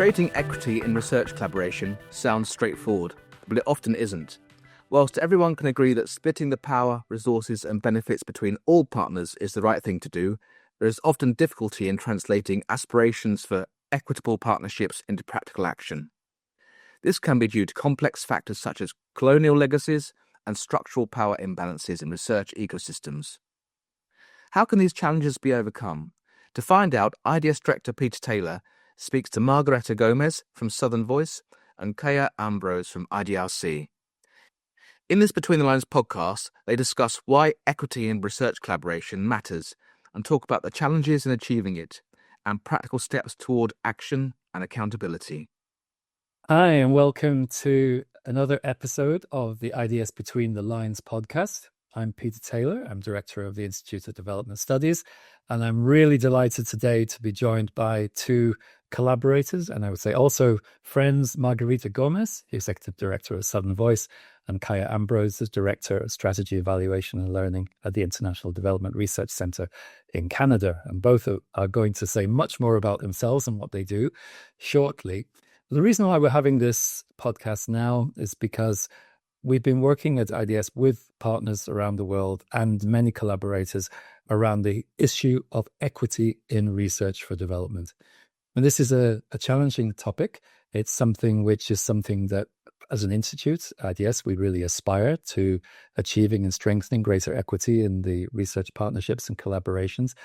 Creating equity in research collaboration sounds straightforward, but it often isn't. Whilst everyone can agree that splitting the power, resources and benefits between all partners is the right thing to do, there is often difficulty in translating aspirations for equitable partnerships into practical action. This can be due to complex factors such as colonial legacies and structural power imbalances in research ecosystems. How can these challenges be overcome? To find out, IDS Director Peter Taylor speaks to Margarita Gómez from Southern Voice and Kaia Ambrose from IDRC. In this Between the Lines podcast, they discuss why equity in research collaboration matters and talk about the challenges in achieving it and practical steps toward action and accountability. Hi, and welcome to another episode of the IDS Between the Lines podcast. I'm Peter Taylor. I'm Director of the Institute of Development Studies, and I'm really delighted today to be joined by two collaborators, and I would say also friends, Margarita Gómez, Executive Director of Southern Voice, and Kaia Ambrose, as Director of Strategy Evaluation and Learning at the International Development Research Centre in Canada. And both are going to say much more about themselves and what they do shortly. The reason why we're having this podcast now is because we've been working at IDS with partners around the world and many collaborators around the issue of equity in research for development. And this is a challenging topic. It's something that, as an institute, IDS, we really aspire to achieving and strengthening greater equity in the research partnerships and collaborations.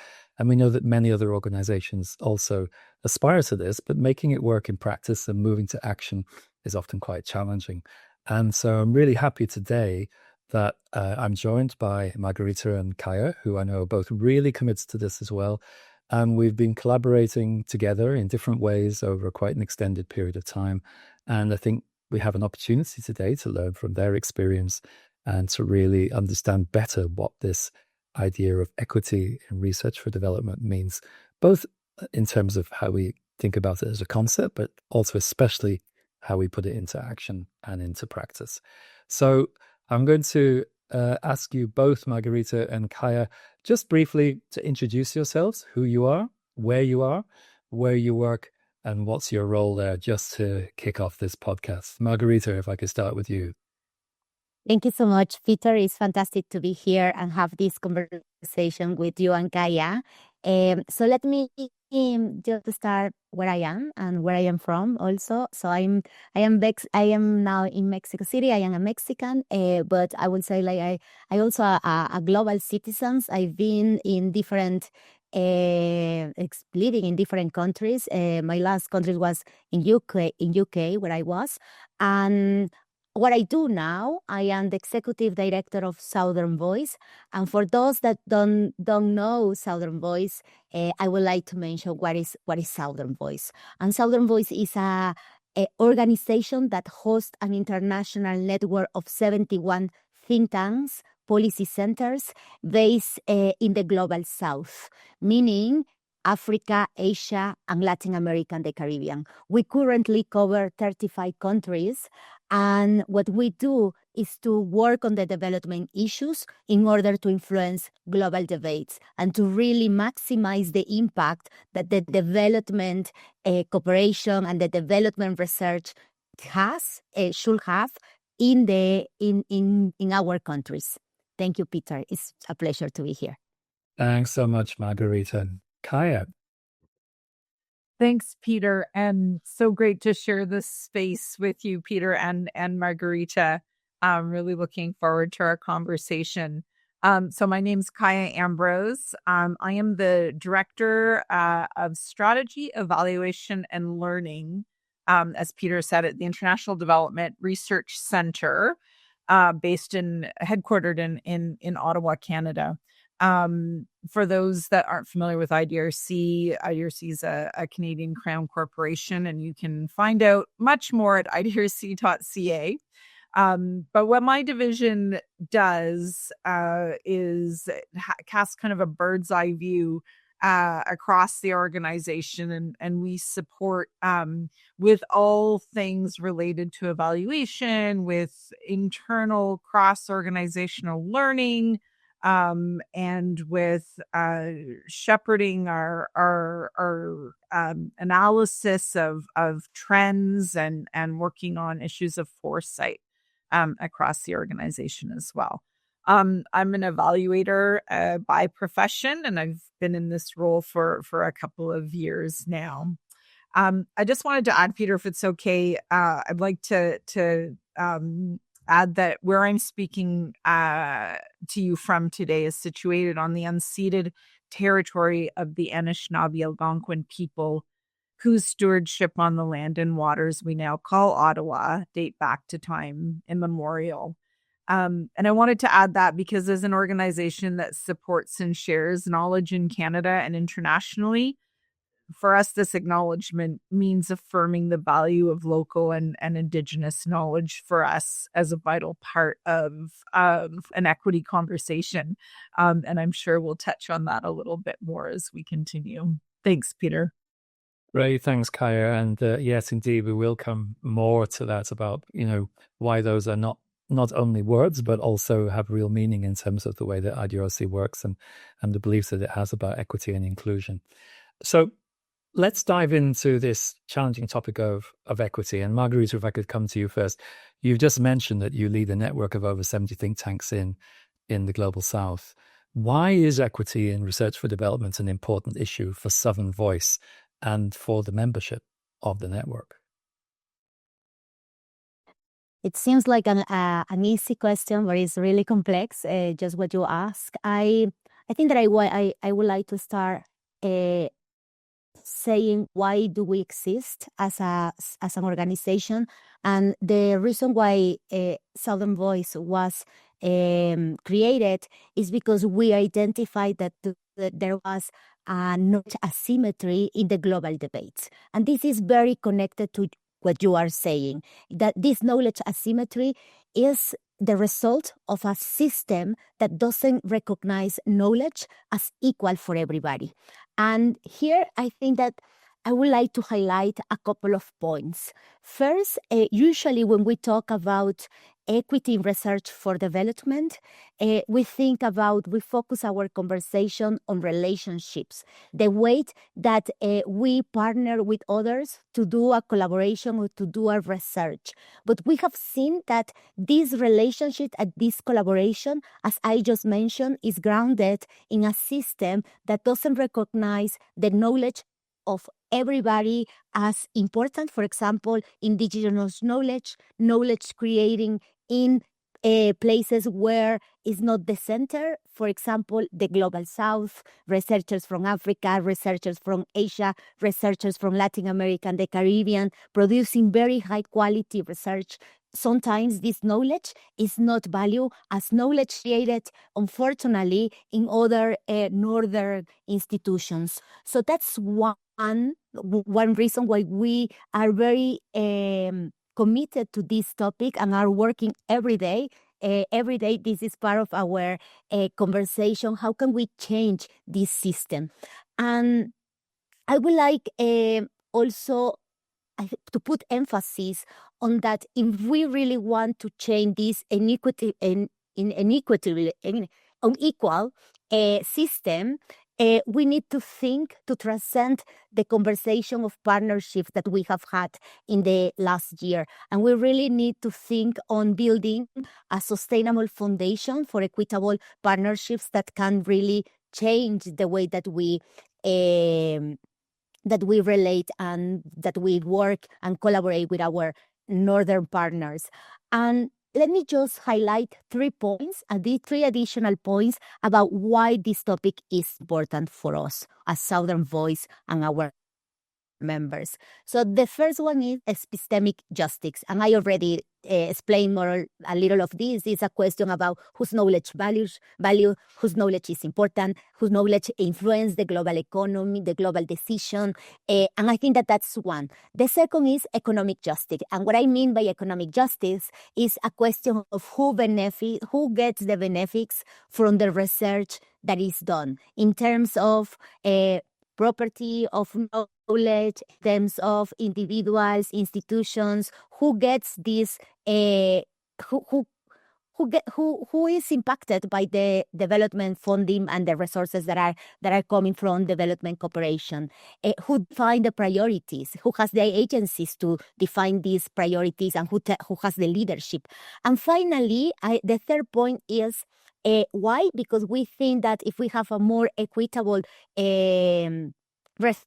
And we know that many other organizations also aspire to this, but making it work in practice and moving to action is often quite challenging. And so I'm really happy today that I'm joined by Margarita and Kaia, who I know are both really committed to this as well. And we've been collaborating together in different ways over quite an extended period of time. And I think we have an opportunity today to learn from their experience and to really understand better what this idea of equity in research for development means, both in terms of how we think about it as a concept, but also especially how we put it into action and into practice. So I'm going to ask you both, Margarita and Kaia, just briefly to introduce yourselves, who you are, where you work, and what's your role there, just to kick off this podcast. Margarita, if I could start with you. Thank you so much, Peter. It's fantastic to be here and have this conversation with you and Kaia. So let me just start where I am and where I am from also. So I am now in Mexico City. I am a Mexican, but I would say I also a global citizen. I've been in different living in different countries. My last country was in UK, where I was, and what I do now, I am the Executive Director of Southern Voice. And for those that don't know Southern Voice, I would like to mention what is Southern Voice. And Southern Voice is a organization that hosts an international network of 71 think tanks, policy centers based in the global south, meaning Africa, Asia, and Latin America and the Caribbean. We currently cover 35 countries, and what we do is to work on the development issues in order to influence global debates and to really maximize the impact that the development cooperation and the development research should have in our countries. Thank you, Peter. It's a pleasure to be here. Thanks so much, Margarita. Kaia. Thanks, Peter. And so great to share this space with you, Peter and Margarita. I'm really looking forward to our conversation. So my name's Kaia Ambrose. I am the Director of Strategy, Evaluation, and Learning, as Peter said, at the International Development Research Centre, headquartered in Ottawa, Canada. For those that aren't familiar with IDRC is a Canadian Crown corporation, and you can find out much more at idrc.ca. But what my division does is cast kind of a bird's eye view across the organization, and we support with all things related to evaluation, with internal cross-organizational learning, and with shepherding our analysis of trends and working on issues of foresight across the organization as well. I'm an evaluator by profession, and I've been in this role for a couple of years now. I just wanted to add, Peter, if it's okay, I'd like to add that where I'm speaking to you from today is situated on the unceded territory of the Anishinaabe Algonquin people, whose stewardship on the land and waters we now call Ottawa date back to time immemorial. And I wanted to add that because as an organization that supports and shares knowledge in Canada and internationally, for us, this acknowledgement means affirming the value of local and Indigenous knowledge for us as a vital part of an equity conversation. And I'm sure we'll touch on that a little bit more as we continue. Thanks, Peter. Great, thanks, Kaia. And yes, indeed, we will come more to that about, why those are not only words, but also have real meaning in terms of the way that IDRC works and the beliefs that it has about equity and inclusion. So let's dive into this challenging topic of equity. And Margarita, if I could come to you first. You've just mentioned that you lead a network of over 70 think tanks in the Global South. Why is equity in research for development an important issue for Southern Voice and for the membership of the network? It seems like an easy question, but it's really complex, just what you ask. I think that I would like to start saying why do we exist as an organization, and the reason why Southern Voice was created is because we identified that there was a knowledge asymmetry in the global debates, and this is very connected to what you are saying, that this knowledge asymmetry is the result of a system that doesn't recognize knowledge as equal for everybody. And here I think that I would like to highlight a couple of points. First, usually when we talk about equity in research for development, we focus our conversation on relationships, the way that we partner with others to do a collaboration or to do a research. But we have seen that this relationship and this collaboration, as I just mentioned, is grounded in a system that doesn't recognize the knowledge of everybody as important. For example, indigenous knowledge creating in places where it's not the center. For example, the Global South, researchers from Africa, researchers from Asia, researchers from Latin America and the Caribbean, producing very high quality research. Sometimes this knowledge is not valued as knowledge created, unfortunately, in other northern institutions. So that's one reason why we are very committed to this topic and are working every day. Every day, this is part of our conversation. How can we change this system? And I would like also to put emphasis on that if we really want to change this unequal system, we need to think to transcend the conversation of partnerships that we have had in the last year. And we really need to think on building a sustainable foundation for equitable partnerships that can really change the way that we relate and that we work and collaborate with our northern partners. And let me just highlight 3 points, and these 3 additional points about why this topic is important for us as Southern Voice and our members. So the first one is epistemic justice, and I already explained a little of this. It's a question about whose knowledge value, whose knowledge is important, whose knowledge influence the global economy, the global decision, and I think that that's one. The second is economic justice, and what I mean by economic justice is a question of who gets the benefits from the research that is done in terms of property of knowledge, in terms of individuals, institutions, who gets this, who who is impacted by the development funding and the resources that are coming from development cooperation, who define the priorities, who has the agencies to define these priorities, and who has the leadership. And finally, the third point is why? Because we think that if we have a more equitable research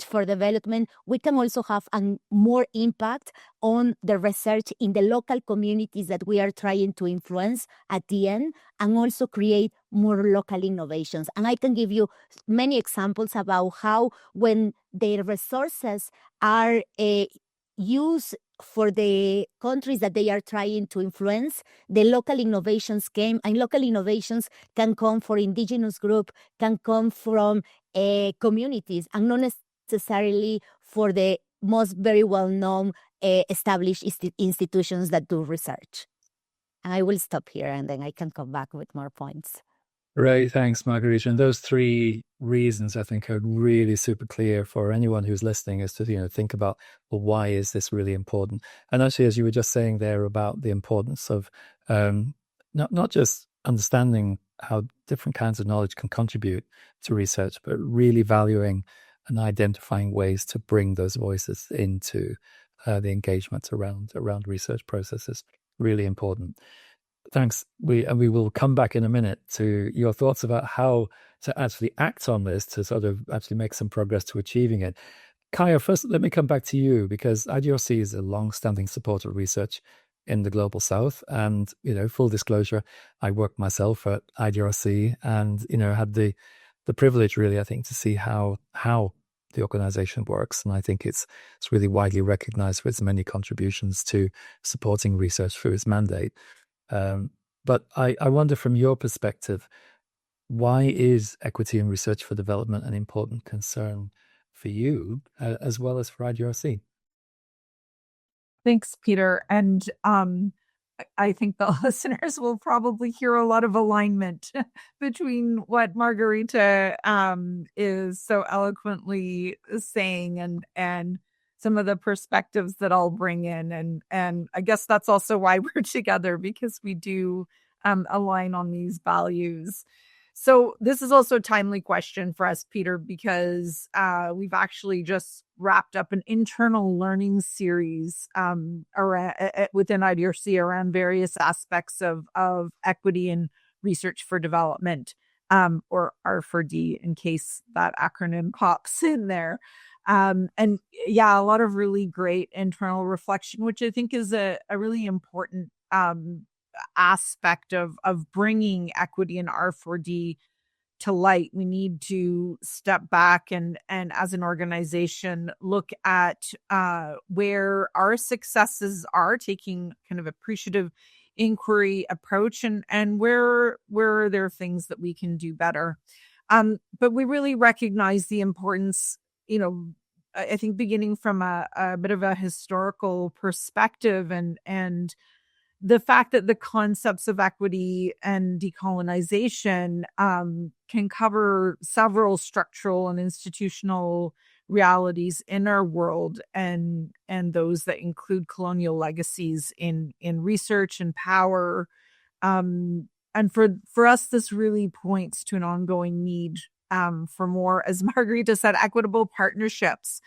for development, we can also have a more impact on the research in the local communities that we are trying to influence at the end, and also create more local innovations. And I can give you many examples about how when the resources are used for the countries that they are trying to influence, the local innovations came, and local innovations can come for indigenous group, can come from communities, and not necessarily for the most very well-known established institutions that do research. And I will stop here, and then I can come back with more points. Right, thanks, Margarita. And those three reasons, I think, are really super clear for anyone who's listening, as to think about, well, why is this really important? And actually, as you were just saying there about the importance of not just understanding how different kinds of knowledge can contribute to research, but really valuing and identifying ways to bring those voices into the engagement around research processes. Really important. Thanks. We will come back in a minute to your thoughts about how to actually act on this, to sort of actually make some progress to achieving it. Kaia, first, let me come back to you, because IDRC is a long-standing supporter of research in the Global South. And, full disclosure, I worked myself at IDRC and, had the privilege, really, I think, to see how the organization works. And I think it's really widely recognized for its many contributions to supporting research through its mandate. But I wonder, from your perspective, why is equity in research for development an important concern for you, as well as for IDRC? Thanks, Peter. And I think the listeners will probably hear a lot of alignment between what Margarita is so eloquently saying and some of the perspectives that I'll bring in. And I guess that's also why we're together, because we do align on these values. So this is also a timely question for us, Peter, because we've actually just wrapped up an internal learning series within IDRC around various aspects of equity and research for development, or R4D, in case that acronym pops in there. And yeah, a lot of really great internal reflection, which I think is a really important aspect of bringing equity and R4D to light. We need to step back and as an organization, look at where our successes are, taking kind of appreciative inquiry approach, and where are there things that we can do better. But we really recognize the importance, I think, beginning from a bit of a historical perspective, and the fact that the concepts of equity and decolonization can cover several structural and institutional realities in our world, and those that include colonial legacies in research and power. And for us, this really points to an ongoing need for more, as Margarita said, equitable partnerships,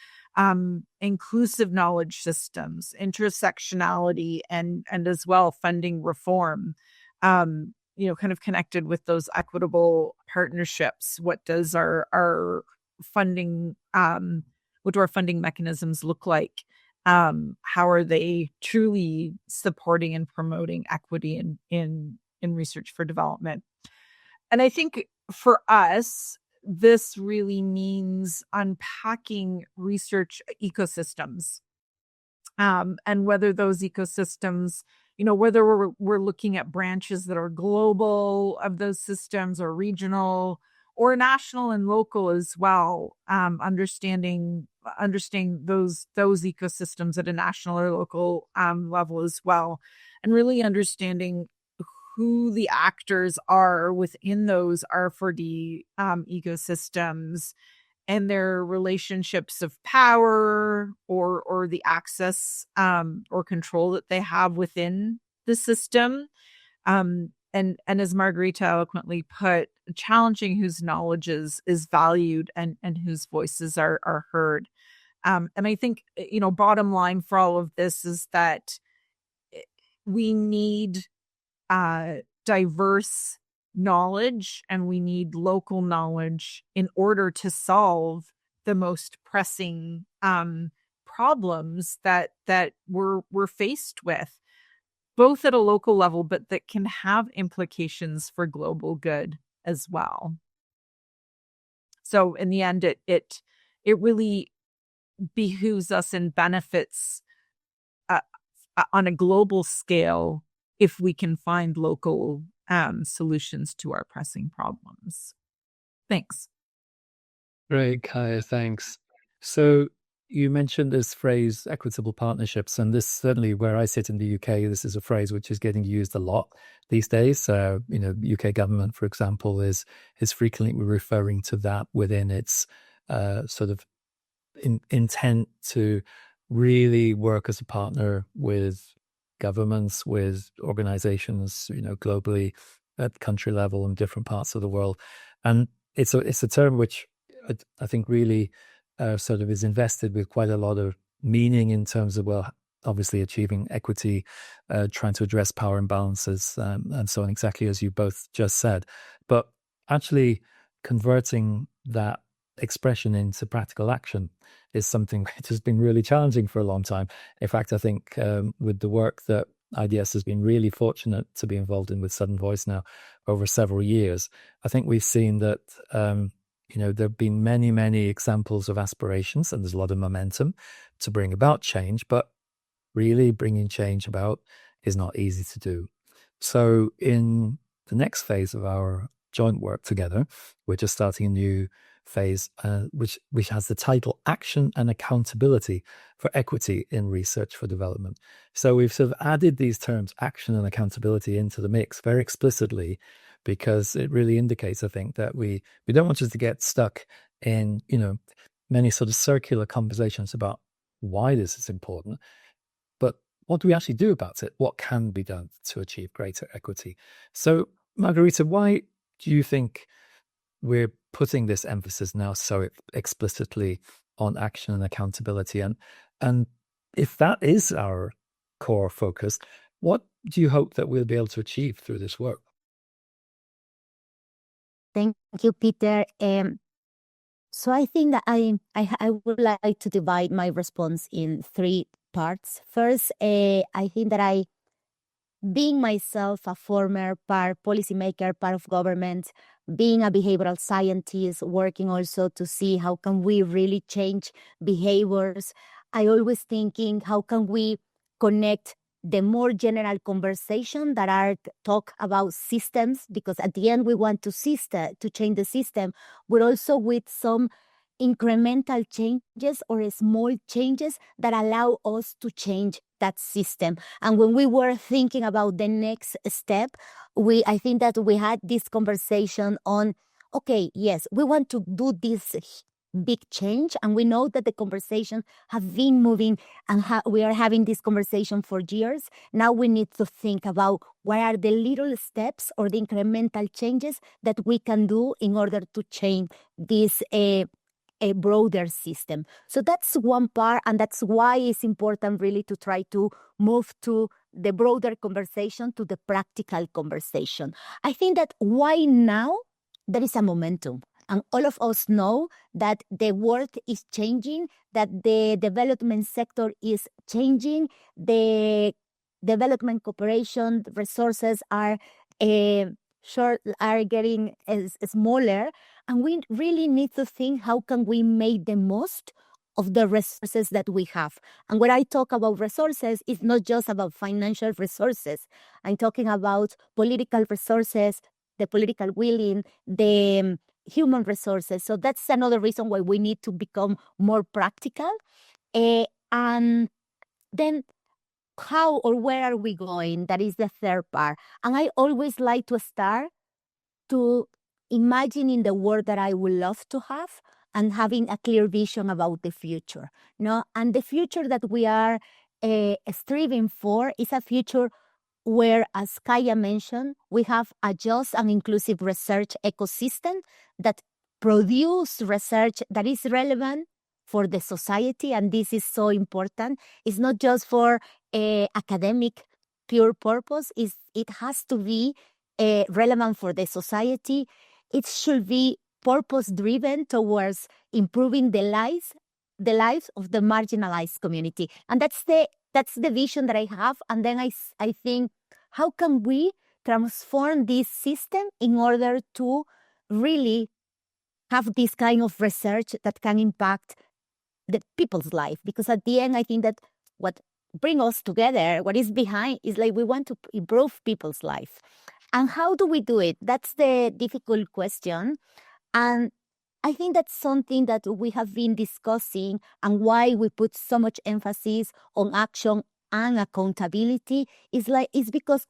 inclusive knowledge systems, intersectionality, and as well funding reform, kind of connected with those equitable partnerships. What does our funding, what do our funding mechanisms look like? How are they truly supporting and promoting equity in research for development? And I think for us, this really means unpacking research ecosystems, and whether those ecosystems, whether we're looking at branches that are global of those systems, or regional, or national and local as well, understanding those ecosystems at a national or local level as well, and really understanding who the actors are within those R4D ecosystems, and their relationships of power or the access or control that they have within the system, And as Margarita eloquently put, challenging whose knowledge is valued and whose voices are heard. And I think, bottom line for all of this is that we need diverse knowledge and we need local knowledge in order to solve the most pressing problems that we're faced with, both at a local level, but that can have implications for global good as well. So in the end, it really behooves us and benefits on a global scale if we can find local solutions to our pressing problems. Thanks. Great, Kaia, thanks. So you mentioned this phrase, equitable partnerships, and this certainly where I sit in the UK, this is a phrase which is getting used a lot these days. UK government, for example, is frequently referring to that within its sort of intent to really work as a partner with governments, with organizations, globally at country level in different parts of the world. And it's a term which I think really sort of is invested with quite a lot of meaning in terms of, well, obviously achieving equity, trying to address power imbalances, and so on, exactly as you both just said. But actually converting that expression into practical action is something which has been really challenging for a long time. In fact, I think with the work that IDS has been really fortunate to be involved in with Southern Voice now over several years, I think we've seen that there have been many, many examples of aspirations, and there's a lot of momentum to bring about change, but really bringing change about is not easy to do. So in the next phase of our joint work together, we're just starting a new phase, which has the title Action and Accountability for Equity in Research for Development. So we've sort of added these terms, action and accountability, into the mix very explicitly, because it really indicates, I think, that we don't want us to get stuck in, many sort of circular conversations about why this is important, but what do we actually do about it? What can be done to achieve greater equity? So, Margarita, why do you think we're putting this emphasis now so explicitly on action and accountability? And if that is our core focus, what do you hope that we'll be able to achieve through this work? Thank you, Peter. So I think that I would like to divide my response in three parts. First, I think that being myself a former policymaker, part of government, being a behavioral scientist, working also to see how can we really change behaviors, I always thinking how can we connect the more general conversation that are talk about systems, because at the end we want to change the system, but also with some incremental changes or small changes that allow us to change that system. And when we were thinking about the next step, I think that we had this conversation on, okay, yes, we want to do this big change, and we know that the conversation have been moving, and we are having this conversation for years. Now we need to think about what are the little steps or the incremental changes that we can do in order to change this a broader system. So that's one part, and that's why it's important really to try to move to the broader conversation, to the practical conversation. I think that why now there is a momentum. And all of us know that the world is changing, that the development sector is changing, the development cooperation resources are getting smaller, and we really need to think how can we make the most of the resources that we have. And when I talk about resources, it's not just about financial resources. I'm talking about political resources, the political willing, the human resources. So that's another reason why we need to become more practical. And then how or where are we going? That is the third part. And I always like to start to imagining the world that I would love to have and having a clear vision about the future. And the future that we are striving for is a future where, as Kaia mentioned, we have a just and inclusive research ecosystem that produce research that is relevant for the society, and this is so important. It's not just for academic pure purpose. It has to be relevant for the society. It should be purpose-driven towards improving the lives of the marginalized community. And that's the vision that I have. And then I think, how can we transform this system in order to really have this kind of research that can impact the people's life? Because at the end, I think that what brings us together, what is behind, is like we want to improve people's life. And how do we do it? That's the difficult question. And I think that's something that we have been discussing, and why we put so much emphasis on action and accountability is because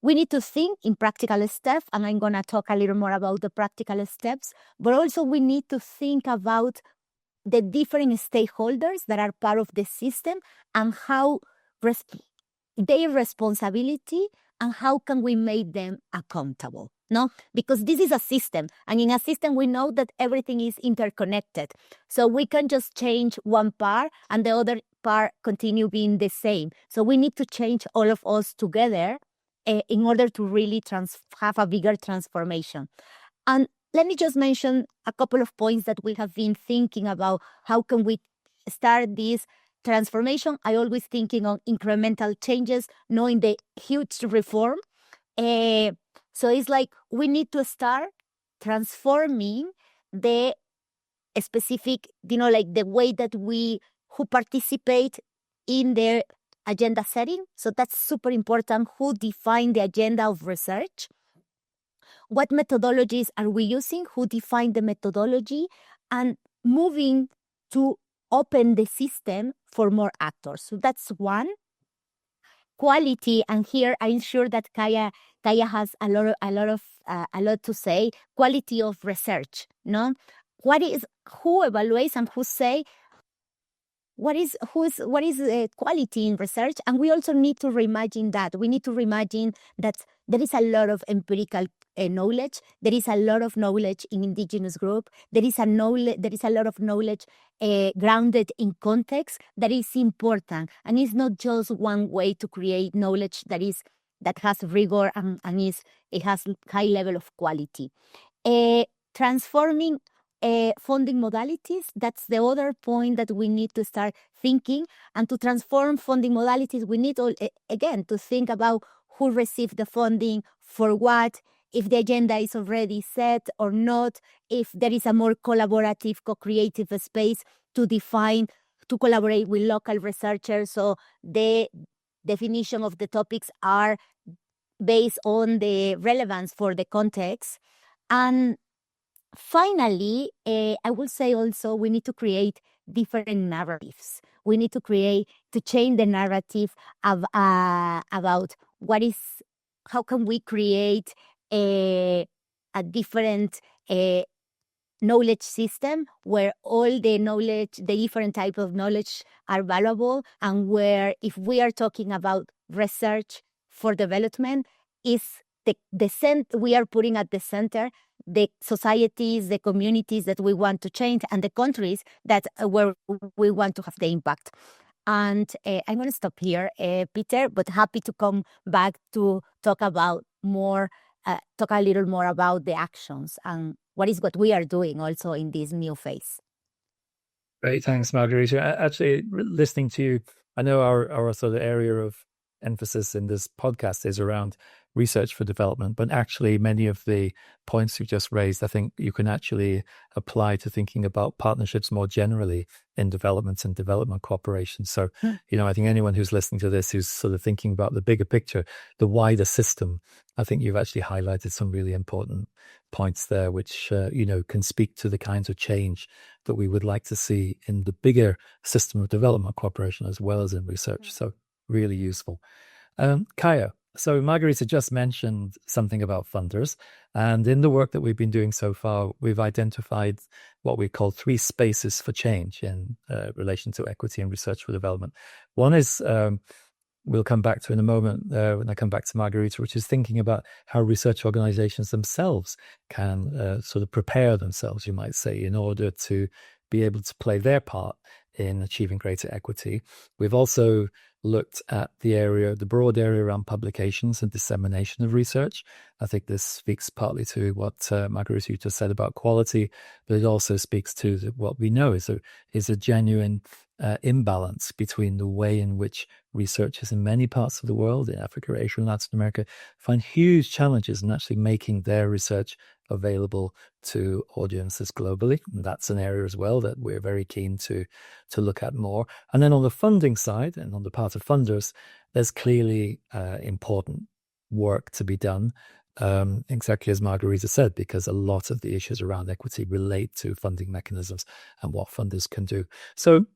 we need to think in practical steps, and I'm going to talk a little more about the practical steps, but also we need to think about the different stakeholders that are part of the system and how their responsibility and how can we make them accountable. No, because this is a system, and in a system we know that everything is interconnected. So we can just change one part and the other part continue being the same. So we need to change all of us together in order to really have a bigger transformation. And let me just mention a couple of points that we have been thinking about. How can we start this transformation? I always thinking on incremental changes, knowing the huge reform. So it's like we need to start transforming the specific, like the way that who participate in the agenda setting. So that's super important. Who define the agenda of research? What methodologies are we using? Who define the methodology? And moving to open the system for more actors. So that's one. Quality, and here I'm sure that Kaia has a lot to say. Quality of research, no? Who evaluates and who say what is quality in research? And we also need to reimagine that. We need to reimagine that there is a lot of empirical knowledge. There is a lot of knowledge in indigenous group. There is a lot of knowledge grounded in context that is important, and it's not just one way to create knowledge that has rigor and it has high level of quality. Transforming funding modalities, that's the other point that we need to start thinking. And to transform funding modalities, we need again to think about who received the funding, for what, if the agenda is already set or not, if there is a more collaborative, co-creative space to collaborate with local researchers. So the definition of the topics are based on the relevance for the context. And finally, I will say also we need to create different narratives. We need to change the narrative about how can we create a different knowledge system where all the different types of knowledge are valuable, and where, if we are talking about research for development, is we are putting at the center the societies, the communities that we want to change, and the countries that where we want to have the impact. And I'm going to stop here, Peter, but happy to come back to talk a little more about the actions and what we are doing also in this new phase. Great, thanks, Margarita. Actually, listening to you, I know our sort of area of emphasis in this podcast is around research for development, but actually many of the points you just raised, I think you can actually apply to thinking about partnerships more generally in development and development cooperation. So, I think anyone who's listening to this, who's sort of thinking about the bigger picture, the wider system, I think you've actually highlighted some really important points there, which, can speak to the kinds of change that we would like to see in the bigger system of development cooperation as well as in research. So really useful. Kaia, so Margarita just mentioned something about funders, and in the work that we've been doing so far, we've identified what we call 3 spaces for change in relation to equity and research for development. One is we'll come back to in a moment when I come back to Margarita, which is thinking about how research organizations themselves can sort of prepare themselves, you might say, in order to be able to play their part in achieving greater equity. We've also looked at the broad area around publications and dissemination of research. I think this speaks partly to what Margarita just said about quality, but it also speaks to what we know is a genuine imbalance between the way in which researchers in many parts of the world, in Africa, Asia, and Latin America, find huge challenges in actually making their research available to audiences globally. And that's an area as well that we're very keen to look at more. And then on the funding side, and on the part of funders, there's clearly important work to be done, exactly as Margarita said, because a lot of the issues around equity relate to funding mechanisms and what funders can do. So,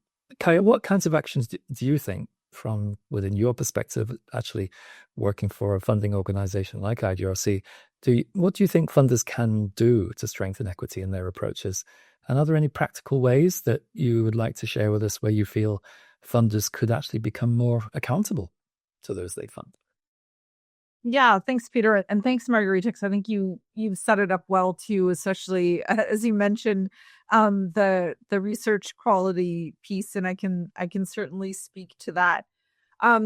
Kaia, what kinds of actions do you think, from within your perspective, actually working for a funding organization like IDRC, what do you think funders can do to strengthen equity in their approaches? And are there any practical ways that you would like to share with us where you feel funders could actually become more accountable to those they fund? Yeah, thanks, Peter, and thanks, Margarita, because I think you've set it up well too, especially as you mentioned the research quality piece, and I can certainly speak to that. I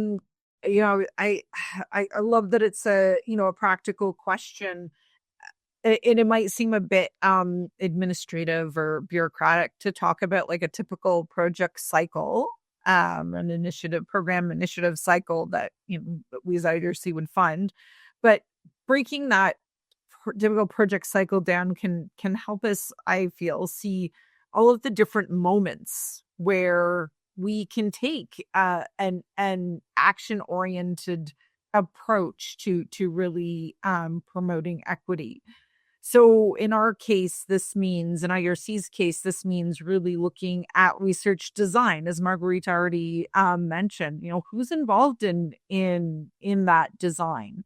love that it's a practical question, and it might seem a bit administrative or bureaucratic to talk about like a typical project cycle, an program initiative cycle that we as IDRC would fund, but breaking that typical project cycle down can help us, I feel, see all of the different moments where we can take an action-oriented approach to really promoting equity. So in our case, in IRC's case, this means really looking at research design, as Margarita already mentioned. Who's involved in that design,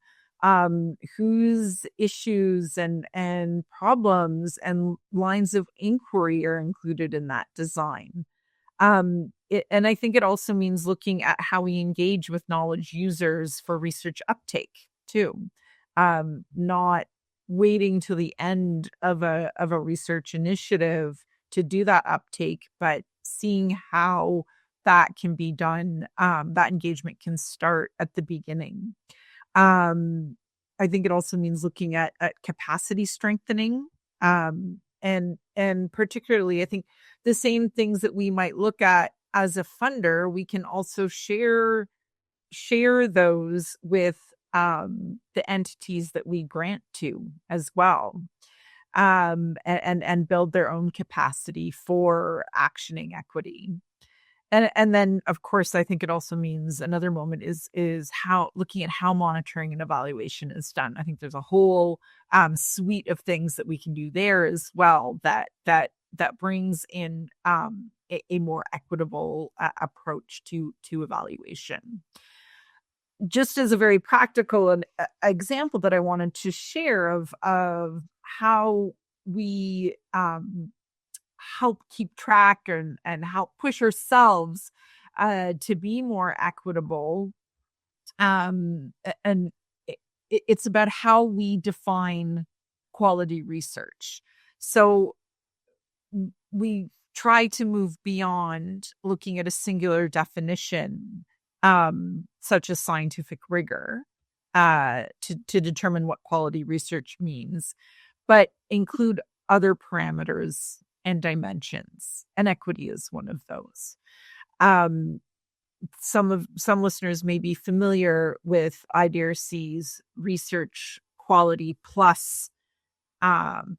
whose issues and problems and lines of inquiry are included in that design. And I think it also means looking at how we engage with knowledge users for research uptake too, not waiting to the end of a research initiative to do that uptake, but seeing how that can be done. That engagement can start at the beginning. I think it also means looking at capacity strengthening, and particularly, I think the same things that we might look at as a funder, we can also share those with the entities that we grant to as well, and build their own capacity for actioning equity. And then, of course, I think it also means another moment is how looking at how monitoring and evaluation is done. I think there's a whole suite of things that we can do there as well that brings in a more equitable approach to evaluation. Just as a very practical example that I wanted to share of how we help keep track and help push ourselves to be more equitable, and it's about how we define quality research. So we try to move beyond looking at a singular definition, such as scientific rigor, to determine what quality research means, but include other parameters and dimensions, and equity is one of those. Some listeners may be familiar with IDRC's research quality plus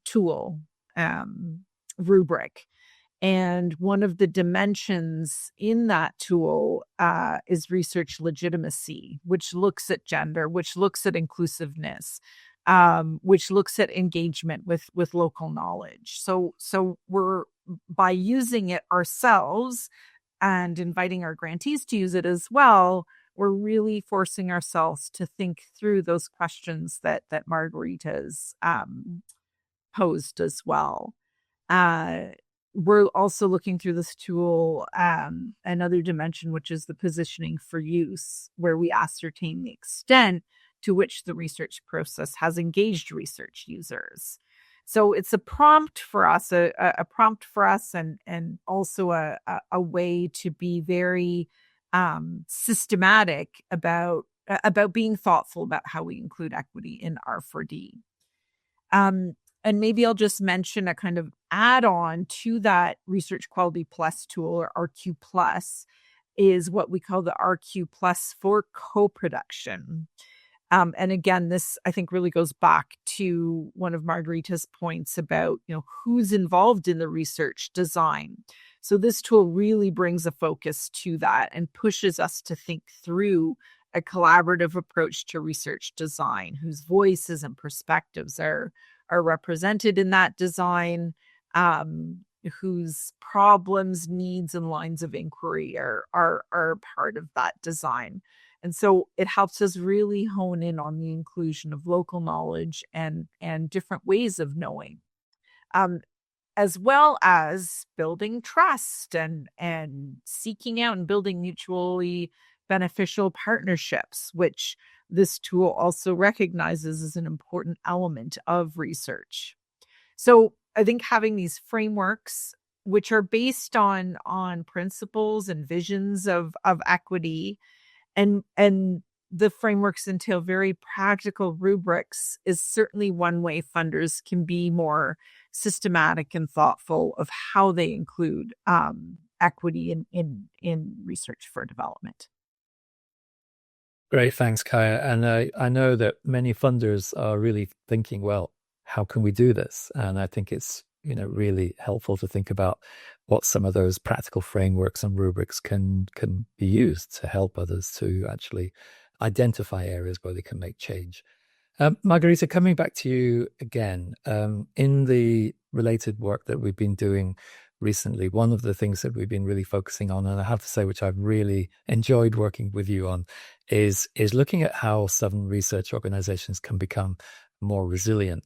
tool rubric. And one of the dimensions in that tool is research legitimacy, which looks at gender, which looks at inclusiveness, which looks at engagement with local knowledge. So we're, by using it ourselves and inviting our grantees to use it as well, we're really forcing ourselves to think through those questions that Margarita's posed as well. we're also looking through this tool another dimension, which is the positioning for use, where we ascertain the extent to which the research process has engaged research users. So it's a prompt for us, and also a way to be very systematic about being thoughtful about how we include equity in R4D. And maybe I'll just mention a kind of add-on to that Research Quality Plus tool, or RQ Plus, is what we call the RQ Plus for co-production. And again, this I think really goes back to one of Margarita's points about, who's involved in the research design. So this tool really brings a focus to that and pushes us to think through a collaborative approach to research design, whose voices and perspectives are represented in that design, whose problems, needs, and lines of inquiry are part of that design. And so it helps us really hone in on the inclusion of local knowledge and different ways of knowing, as well as building trust and seeking out and building mutually beneficial partnerships, which this tool also recognizes as an important element of research. So I think having these frameworks, which are based on principles and visions of equity, and the frameworks entail very practical rubrics, is certainly one way funders can be more systematic and thoughtful of how they include equity in research for development. Great, thanks, Kaia. And I know that many funders are really thinking, well, how can we do this? And I think it's really helpful to think about what some of those practical frameworks and rubrics can be used to help others to actually identify areas where they can make change. Margarita, coming back to you again, in the related work that we've been doing recently, one of the things that we've been really focusing on, and I have to say, which I've really enjoyed working with you on, is looking at how Southern research organizations can become more resilient.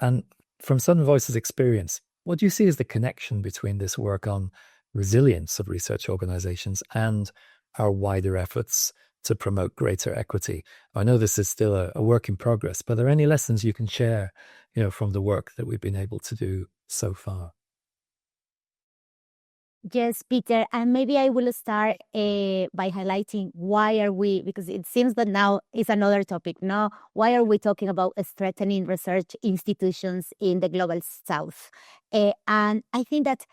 And from Southern Voice's experience, what do you see as the connection between this work on resilience of research organizations and our wider efforts to promote greater equity? I know this is still a work in progress, but are there any lessons you can share, from the work that we've been able to do so far? Yes, Peter, and maybe I will start by highlighting why are we, because it seems that now is another topic. Now, why are we talking about strengthening research institutions in the global south? And I think that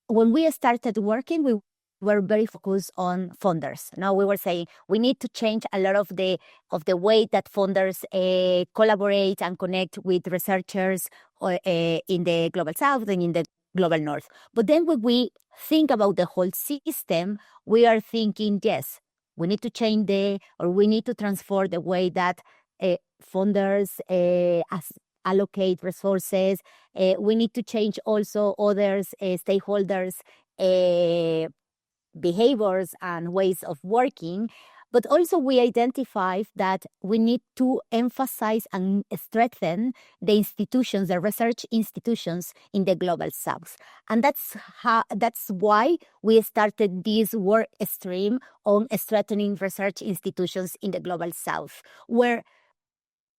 when we started working, we were very focused on funders. Now we were saying we need to change a lot of the way that funders collaborate and connect with researchers in the global south and in the global north. But then when we think about the whole system, we are thinking, yes, we need to change we need to transform the way that funders allocate resources. We need to change also others, stakeholders' behaviors and ways of working. But also we identified that we need to emphasize and strengthen the institutions, the research institutions in the global south. And that's why we started this work stream on strengthening research institutions in the global south, where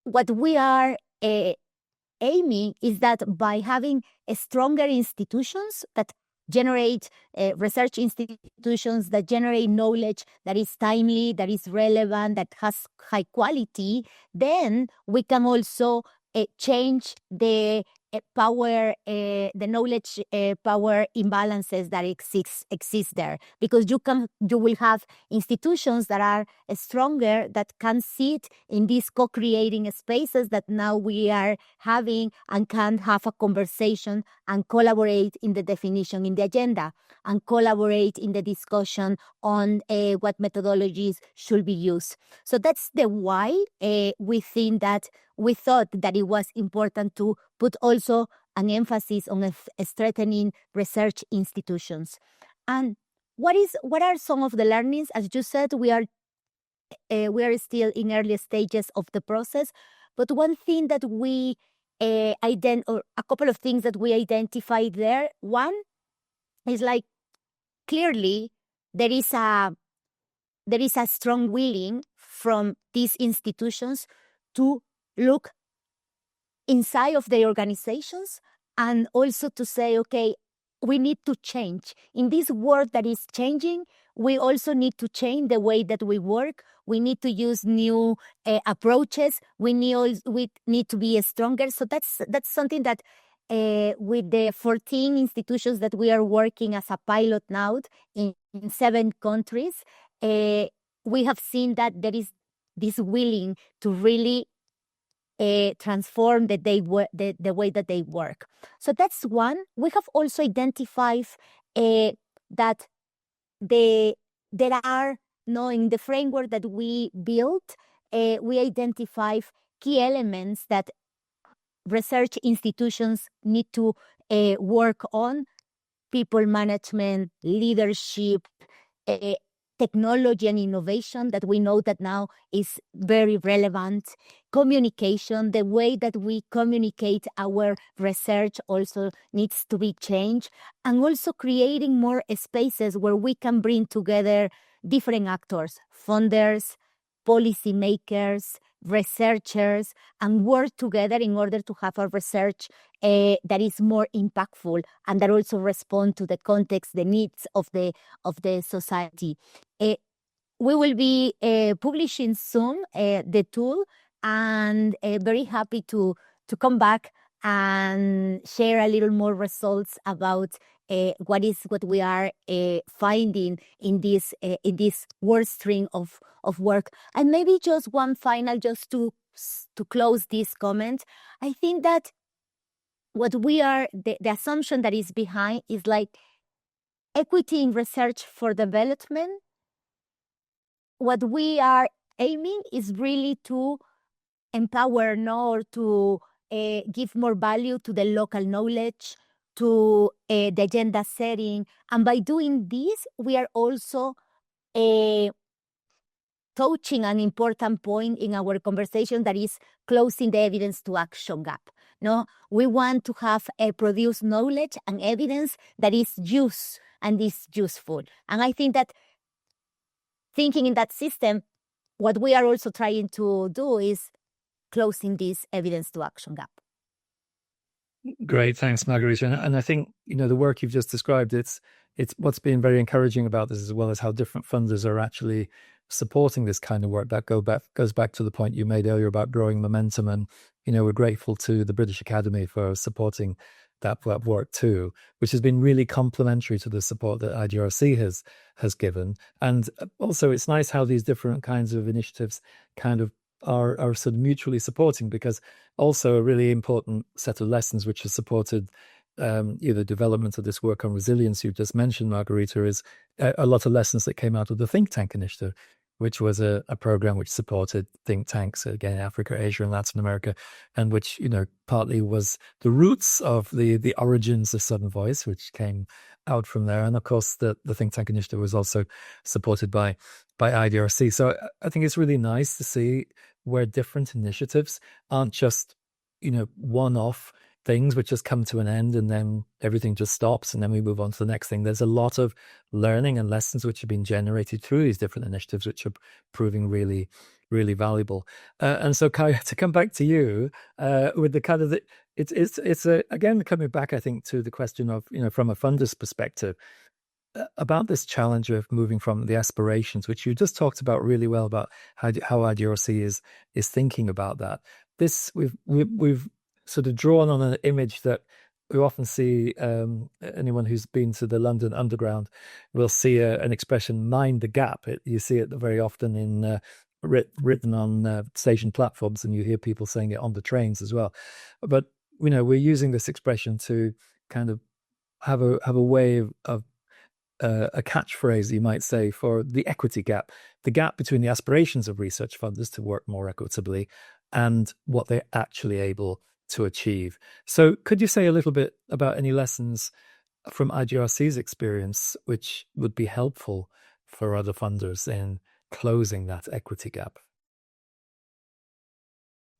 what we are aiming is that by having stronger institutions that generate research institutions that generate knowledge that is timely, that is relevant, that has high quality, then we can also change the power, the knowledge power imbalances that exist there, because you will have institutions that are stronger, that can sit in these co-creating spaces that now we are having, and can have a conversation and collaborate in the definition in the agenda, and collaborate in the discussion on what methodologies should be used. So that's the why we thought that it was important to put also an emphasis on strengthening research institutions. And what are some of the learnings? As you said, we are still in early stages of the process, but one thing that we or a couple of things that we identified there. One it's like clearly there is a strong willing from these institutions to look inside of the organizations and also to say, okay, we need to change. In this world that is changing, we also need to change the way that we work. We need to use new approaches. We need to be stronger. So that's something that with the 14 institutions that we are working as a pilot now in 7 countries, we have seen that there is this willing to really transform the way that they work. So that's one. We have also identified that there are, in the framework that we built, we identify key elements that research institutions need to work on: people management, leadership, technology and innovation that we know that now is very relevant, communication, the way that we communicate our research also needs to be changed, and also creating more spaces where we can bring together different actors, funders, policymakers, researchers, and work together in order to have a research that is more impactful and that also respond to the context, the needs of the society. We will be publishing soon the tool, and very happy to come back and share a little more results about what we are finding in this work stream of work. And maybe just one final, just to close this comment. I think that what we are, the assumption that is behind is like equity in research for development. What we are aiming is really to empower, or to give more value to the local knowledge, to the agenda setting. And by doing this, we are also touching an important point in our conversation, that is closing the evidence to action gap. We want to have produce knowledge and evidence that is used and is useful. And I think that thinking in that system, what we are also trying to do is closing this evidence to action gap. Great, thanks, Margarita. And I think, the work you've just described, it's what's been very encouraging about this, as well as how different funders are actually supporting this kind of work. That goes back to the point you made earlier about growing momentum. And, we're grateful to the British Academy for supporting that work too, which has been really complementary to the support that IDRC has given. And also it's nice how these different kinds of initiatives kind of are sort of mutually supporting, because also a really important set of lessons which has supported the development of this work on resilience you've just mentioned, Margarita, is a lot of lessons that came out of the Think Tank Initiative, which was a program which supported think tanks, again, Africa, Asia, and Latin America, and which, partly was the roots of the origins of Southern Voice, which came out from there. And of course, the Think Tank Initiative was also supported by IDRC. So I think it's really nice to see where different initiatives aren't just, one-off things which just come to an end and then everything just stops and then we move on to the next thing. There's a lot of learning and lessons which have been generated through these different initiatives, which are proving really, really valuable. And so, Kaia, to come back to you with the kind of it's again coming back, I think, to the question of, from a funder's perspective, about this challenge of moving from the aspirations, which you just talked about really well, about how IDRC is thinking about that. This we've sort of drawn on an image that we often see. Anyone who's been to the London Underground will see an expression, "mind the gap." You see it very often in written on station platforms, and you hear people saying it on the trains as well. But we're using this expression to kind of have a way of a catchphrase, you might say, for the equity gap, the gap between the aspirations of research funders to work more equitably and what they're actually able to achieve. So could you say a little bit about any lessons from IDRC's experience which would be helpful for other funders in closing that equity gap?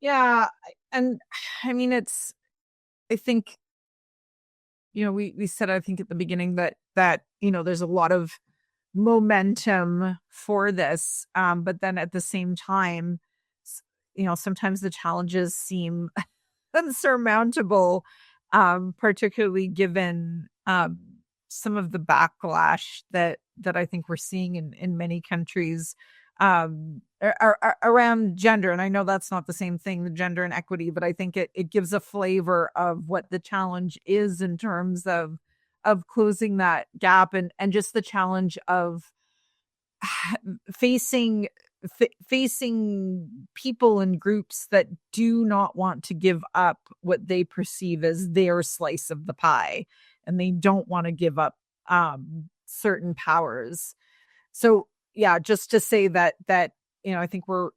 Yeah, and I mean, I think we said, I think at the beginning that there's a lot of momentum for this, but then at the same time, sometimes the challenges seem unsurmountable, particularly given some of the backlash that I think we're seeing in many countries around gender. And I know that's not the same thing, the gender and equity, but I think it gives a flavor of what the challenge is in terms of closing that gap, and just the challenge of facing people and groups that do not want to give up what they perceive as their slice of the pie, and they don't want to give up certain powers. So yeah, just to say that I think we're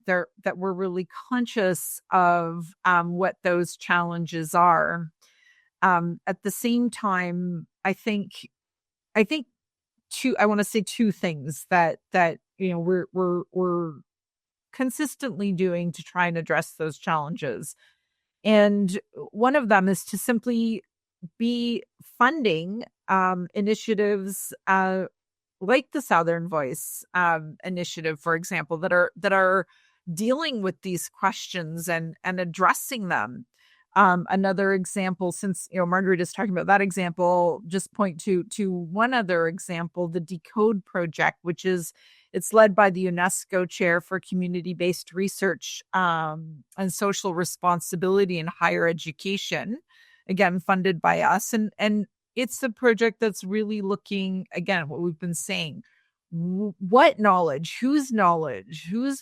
really conscious of what those challenges are. At the same time, I want to say two things that we're consistently doing to try and address those challenges. And one of them is to simply be funding initiatives like the Southern Voice initiative, for example, that are dealing with these questions and addressing them. Another example, since Margarita's talking about that example, just point to one other example, the Decode project, which it's led by the UNESCO Chair for Community-Based Research and Social Responsibility in Higher Education, again funded by us, and it's a project that's really looking, again, what we've been saying, what knowledge, whose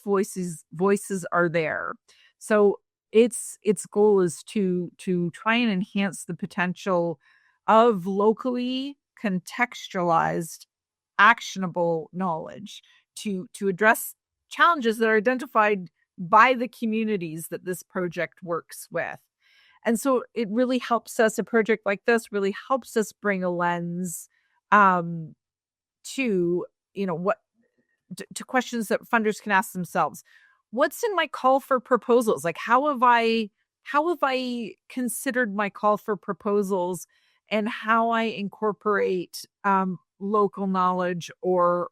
voices are there. So its goal is to try and enhance the potential of locally contextualized, actionable knowledge to address challenges that are identified by the communities that this project works with. And so it really helps us, a project like this really helps us bring a lens to questions that funders can ask themselves. What's in my call for proposals? Like, how have I considered my call for proposals, and how I incorporate local knowledge or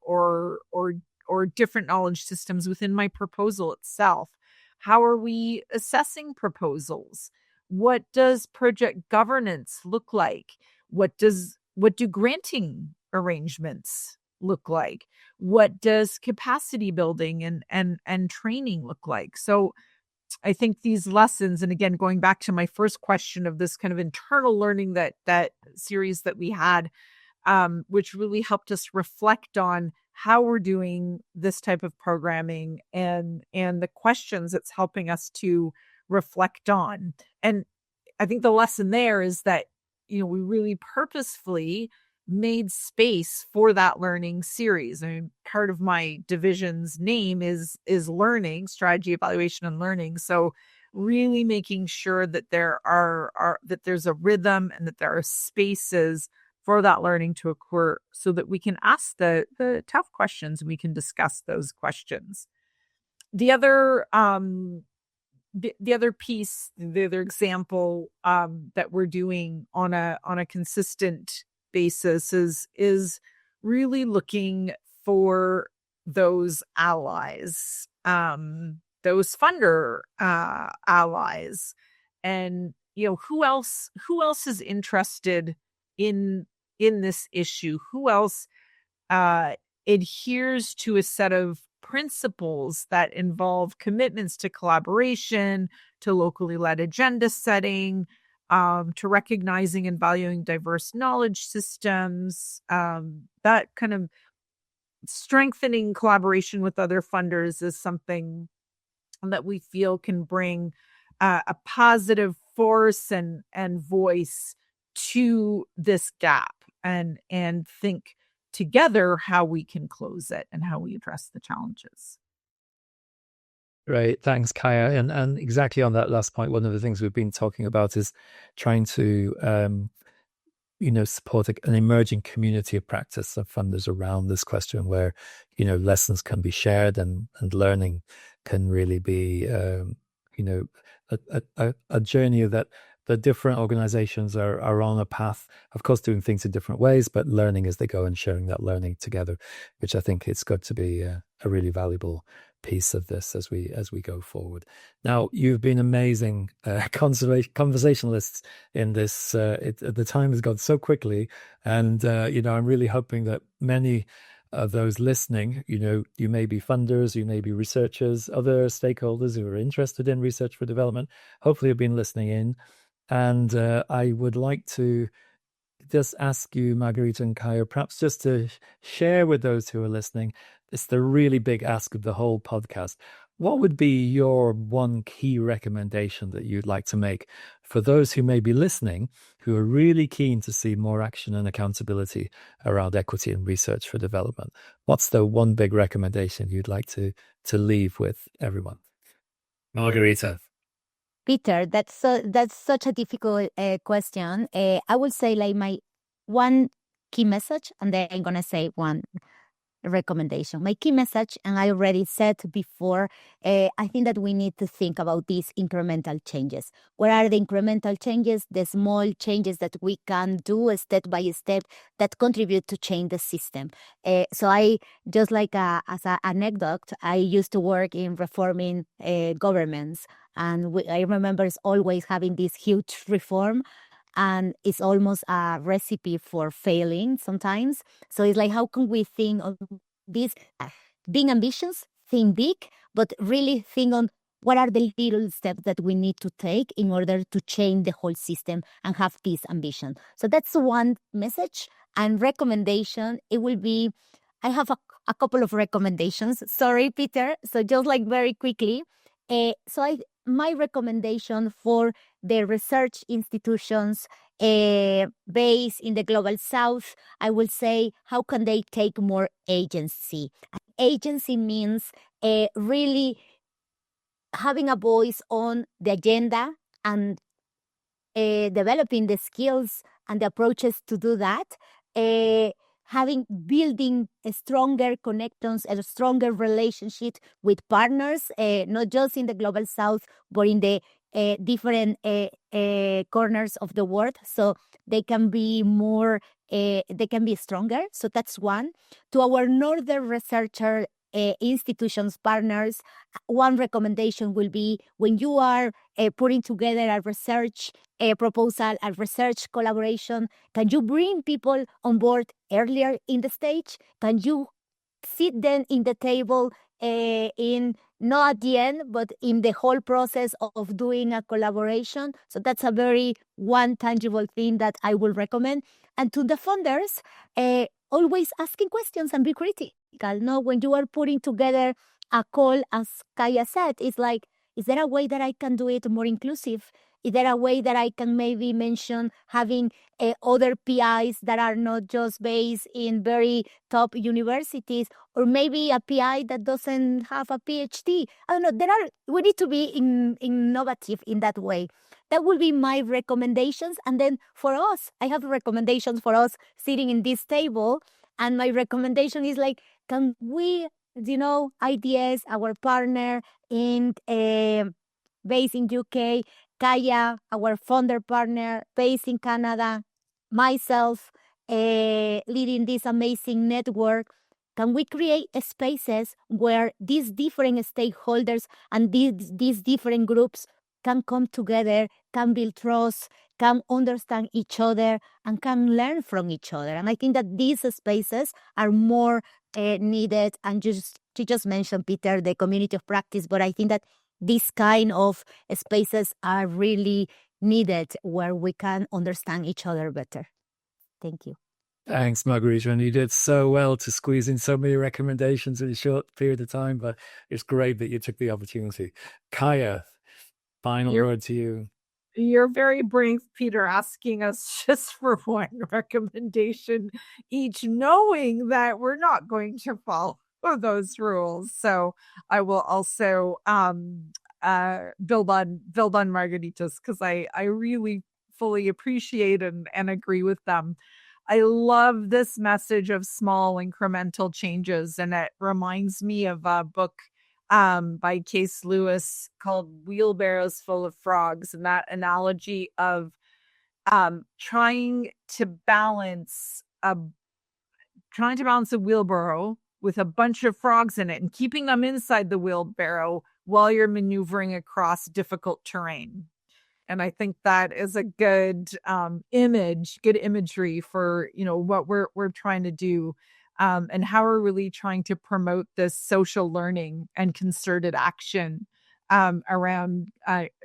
different knowledge systems within my proposal itself? How are we assessing proposals? What does project governance look like? What do granting arrangements look like? What does capacity building and training look like? So I think these lessons, and again, going back to my first question of this kind of internal learning, that series that we had, which really helped us reflect on how we're doing this type of programming and the questions it's helping us to reflect on. And I think the lesson there is that, we really purposefully made space for that learning series. I mean, part of my division's name is learning, strategy, evaluation, and learning. So really making sure that that there's a rhythm and that there are spaces for that learning to occur, so that we can ask the tough questions and we can discuss those questions. The other piece, the other example that we're doing on a consistent basis is really looking for those allies, those funder allies, and who else is interested in this issue, who else adheres to a set of principles that involve commitments to collaboration, to locally led agenda setting, to recognizing and valuing diverse knowledge systems. That kind of strengthening collaboration with other funders is something that we feel can bring a positive force and voice to this gap, and think together how we can close it and how we address the challenges. Right. Thanks, Kaia. And exactly on that last point, one of the things we've been talking about is trying to, support an emerging community of practice of funders around this question, where, lessons can be shared and learning can really be, a journey that that different organizations are on a path, of course, doing things in different ways, but learning as they go and sharing that learning together, which I think it's got to be a really valuable piece of this as we go forward. Now, you've been amazing conversationalists in this. The time has gone so quickly, and I'm really hoping that many of those listening, you may be funders, you may be researchers, other stakeholders who are interested in research for development, hopefully have been listening in. And I would like to just ask you, Margarita and Kaia, perhaps just to share with those who are listening, it's the really big ask of the whole podcast. What would be your one key recommendation that you'd like to make for those who may be listening, who are really keen to see more action and accountability around equity and research for development? What's the one big recommendation you'd like to leave with everyone? Margarita. Peter, that's such a difficult question. I would say like my one key message, and then I'm gonna say one recommendation. My key message, and I already said before, I think that we need to think about these incremental changes. What are the incremental changes, the small changes that we can do step by step that contribute to change the system? So I, just like as an anecdote, I used to work in reforming governments, and I remember always having this huge reform, and it's almost a recipe for failing sometimes. So it's like, how can we think of this, being ambitious, think big, but really think on what are the little steps that we need to take in order to change the whole system and have this ambition. So that's one message. And recommendation, it will be, I have a couple of recommendations. Sorry, Peter. So just like very quickly. My recommendation for the research institutions based in the Global South, I will say, how can they take more agency? Agency means really having a voice on the agenda and developing the skills and the approaches to do that. Building a stronger connections and a stronger relationship with partners, not just in the Global South, but in the different corners of the world, so they can be more, they can be stronger. So that's one. To our northern researcher institutions partners, one recommendation will be, when you are putting together a research proposal, a research collaboration, can you bring people on board earlier in the stage? Can you sit them in the table in not at the end, but in the whole process of doing a collaboration? So that's a very one tangible thing that I will recommend. And to the funders, always asking questions and be critical. No, when you are putting together a call, as Kaia said, it's like, is there a way that I can do it more inclusive? Is there a way that I can maybe mention having other PIs that are not just based in very top universities, or maybe a PI that doesn't have a PhD? I don't know. We need to be innovative in that way. That will be my recommendations. And then for us, I have recommendations for us sitting in this table. And my recommendation is like, can we, IDS, our partner in based in UK, Kaia, our founder partner based in Canada, myself leading this amazing network, can we create spaces where these different stakeholders and these different groups can come together, can build trust, can understand each other, and can learn from each other? And I think that these spaces are more needed. And you just mentioned, Peter, the community of practice, but I think that these kind of spaces are really needed where we can understand each other better. Thank you. Thanks, Margarita. And you did so well to squeeze in so many recommendations in a short period of time, but it's great that you took the opportunity. Kaia, final word to you. You're very brave, Peter, asking us just for one recommendation each, knowing that we're not going to follow those rules. So I will also build on Margarita's, because I really fully appreciate and agree with them. I love this message of small incremental changes, and it reminds me of a book by Case Lewis called Wheelbarrows Full of Frogs. And that analogy of trying to balance a wheelbarrow with a bunch of frogs in it and keeping them inside the wheelbarrow while you're maneuvering across difficult terrain. And I think that is a good imagery for, what we're trying to do, and how we're really trying to promote this social learning and concerted action around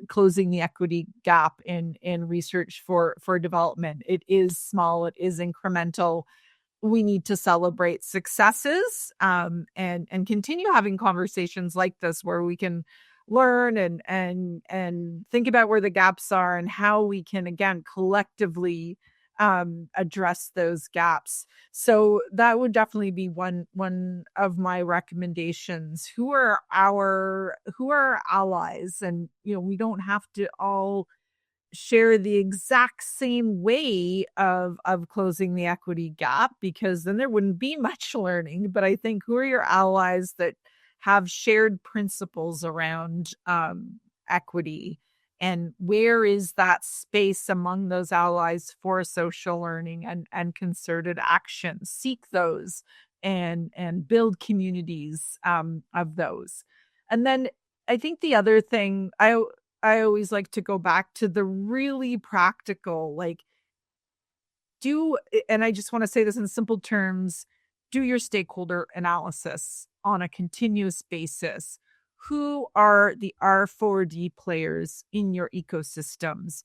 closing the equity gap in research for development. It is small, it is incremental. We need to celebrate successes and continue having conversations like this where we can learn and think about where the gaps are and how we can, again, collectively address those gaps. So that would definitely be one of my recommendations. Who are our allies? And, we don't have to all share the exact same way of closing the equity gap, because then there wouldn't be much learning. But I think, who are your allies that have shared principles around equity, and where is that space among those allies for social learning and concerted action? Seek those and build communities of those. And then I think the other thing, I always like to go back to the really practical, and I just want to say this in simple terms, do your stakeholder analysis on a continuous basis. Who are the R4D players in your ecosystems?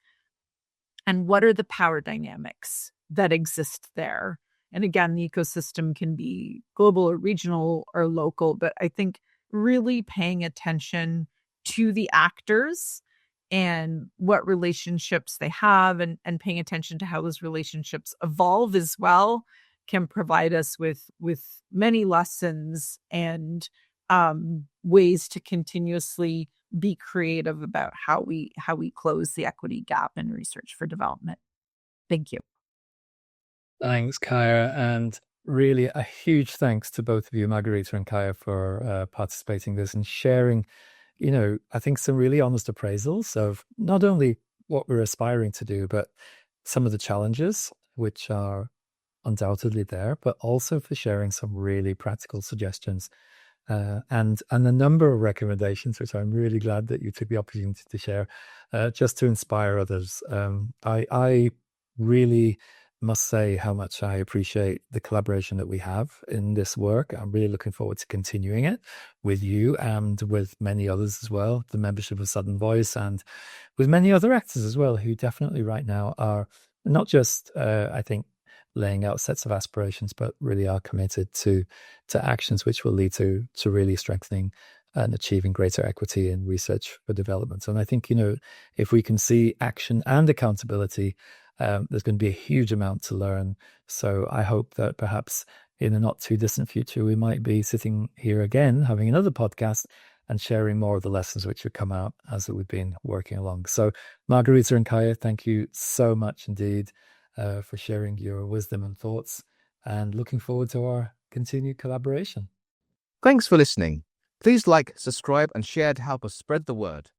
And what are the power dynamics that exist there? And again, the ecosystem can be global or regional or local, but I think really paying attention to the actors and what relationships they have, and paying attention to how those relationships evolve as well, can provide us with many lessons and ways to continuously be creative about how we close the equity gap in research for development. Thank you. Thanks, Kaia, and really a huge thanks to both of you, Margarita and Kaia, for participating in this and sharing, I think some really honest appraisals of not only what we're aspiring to do, but some of the challenges which are undoubtedly there, but also for sharing some really practical suggestions and a number of recommendations, which I'm really glad that you took the opportunity to share, just to inspire others. I really must say how much I appreciate the collaboration that we have in this work. I'm really looking forward to continuing it with you and with many others as well, the membership of Southern Voice, and with many other actors as well, who definitely right now are not just, I think, laying out sets of aspirations, but really are committed to actions which will lead to really strengthening and achieving greater equity in research for development. And I think, if we can see action and accountability, there's going to be a huge amount to learn. So I hope that perhaps in a not too distant future, we might be sitting here again, having another podcast and sharing more of the lessons which have come out as we've been working along. So Margarita and Kaia, thank you so much indeed for sharing your wisdom and thoughts, and looking forward to our continued collaboration. Thanks for listening. Please like, subscribe, and share to help us spread the word.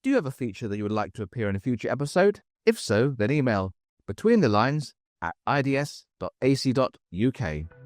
Do you have a feature that you would like to appear in a future episode? If so, then email betweenthelines@ids.ac.uk.